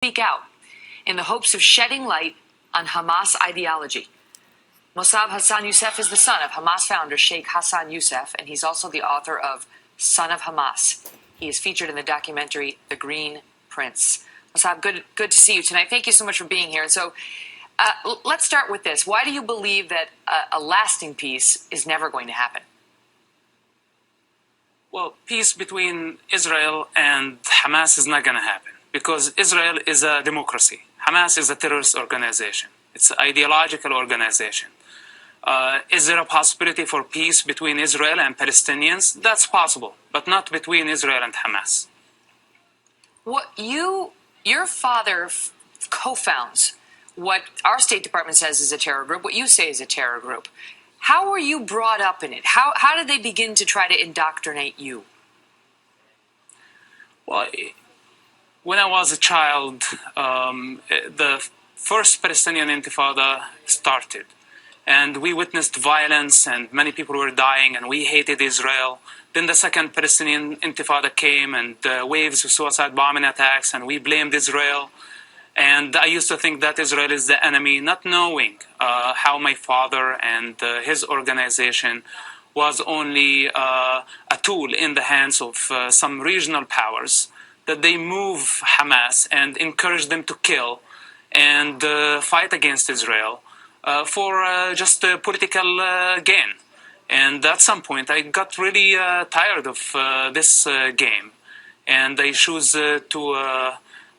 speak out in the hopes of shedding light on Hamas ideology. Mosab Hassan Yousef is the son of Hamas founder Sheikh Hassan Yousef, and he's also the author of Son of Hamas. He is featured in the documentary The Green Prince. Mosab, good to see you tonight. Thank you so much for being here. And so let's start with this. Why do you believe that a lasting peace is never going to happen? Well, peace between Israel and Hamas is not going to happen because Israel is a democracy. Hamas is a terrorist organization. It's an ideological organization. Is there a possibility for peace between Israel and Palestinians? That's possible, but not between Israel and Hamas. Your father co-founds what our State Department says is a terror group, what you say is a terror group. How were you brought up in it? How did they begin to try to indoctrinate you? Well, when I was a child, the first Palestinian Intifada started. And we witnessed violence and many people were dying and we hated Israel. Then the second Palestinian Intifada came and waves of suicide bombing attacks and we blamed Israel. And I used to think that Israel is the enemy, not knowing how my father and his organization was only a tool in the hands of some regional powers, that they move Hamas and encourage them to kill and fight against Israel for just political gain. And at some point, I got really tired of this game, and I chose to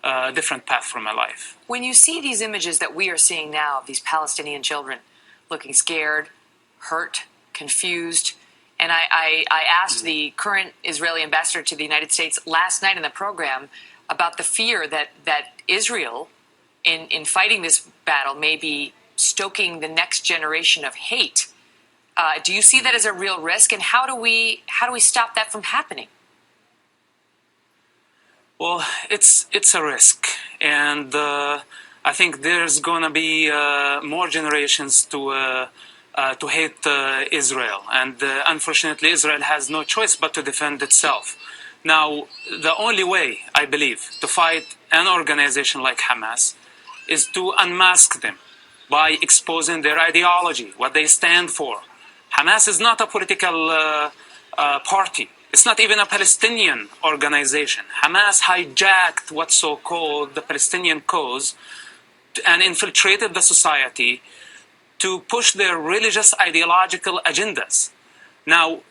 a different path for my life. When you see these images that we are seeing now of these Palestinian children looking scared, hurt, confused, and I asked the current Israeli ambassador to the United States last night in the program about the fear that Israel, in fighting this battle, may be stoking the next generation of hate. Do you see that as a real risk, and how do we stop that from happening? Well, it's a risk, and I think there's going to be more generations to hate Israel, and unfortunately, Israel has no choice but to defend itself. Now, the only way, I believe, to fight an organization like Hamas is to unmask them by exposing their ideology, what they stand for. Hamas is not a political party. It's not even a Palestinian organization. Hamas hijacked what's so-called the Palestinian cause and infiltrated the society to push their religious ideological agendas. Now,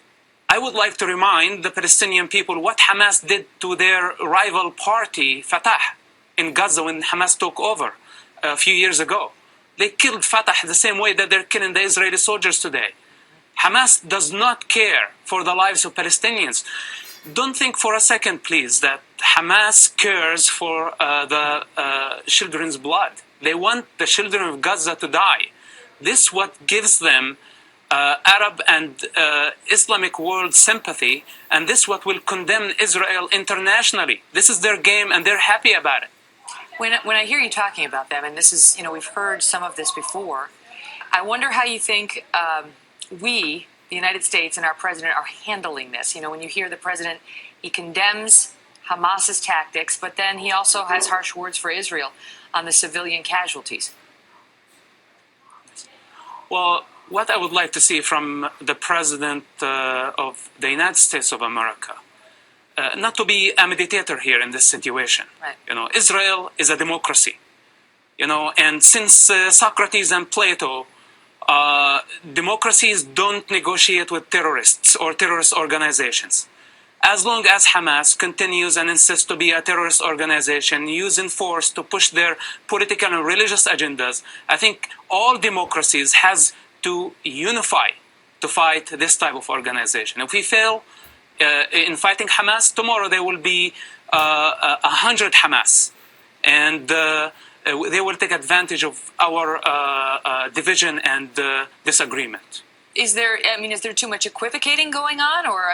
I would like to remind the Palestinian people what Hamas did to their rival party, Fatah, in Gaza when Hamas took over a few years ago. They killed Fatah the same way that they're killing the Israeli soldiers today. Hamas does not care for the lives of Palestinians. Don't think for a second, please, that Hamas cares for the children's blood. They want the children of Gaza to die. This is what gives them Arab and Islamic world sympathy, and this is what will condemn Israel internationally. This is their game, and they're happy about it. When I hear you talking about them, and this is, we've heard some of this before, I wonder how you think we, the United States, and our president are handling this. When you hear the president, he condemns Hamas's tactics, but then he also has harsh words for Israel on the civilian casualties. Well, what I would like to see from the president of the United States of America, not to be a mediator here in this situation. Right. Israel is a democracy, and since Socrates and Plato, democracies don't negotiate with terrorists or terrorist organizations. As long as Hamas continues and insists to be a terrorist organization using force to push their political and religious agendas, I think all democracies has to unify to fight this type of organization. If we fail in fighting Hamas, tomorrow there will be 100 Hamas, and they will take advantage of our division and disagreement. Is there too much equivocating going on, or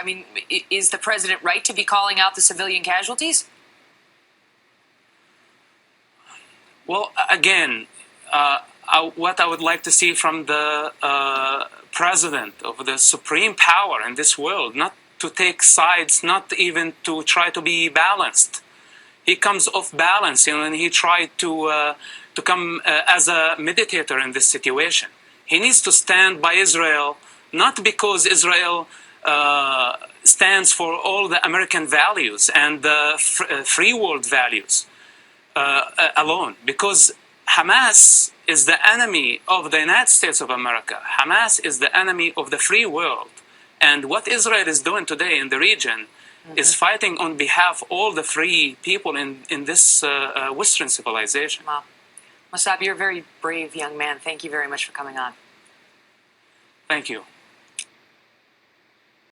is the president right to be calling out the civilian casualties? Well, again, what I would like to see from the president of the supreme power in this world, not to take sides, not even to try to be balanced. he comes off balance, and he tried to come as a mediator in this situation. He needs to stand by Israel, not because Israel stands for all the American values and the free world values alone, because Hamas is the enemy of the United States of America. Hamas is the enemy of the free world. And what Israel is doing today in the region is fighting on behalf of all the free people in this Western civilization. Wow. Mosab, you're a very brave young man. Thank you very much for coming on. Thank you.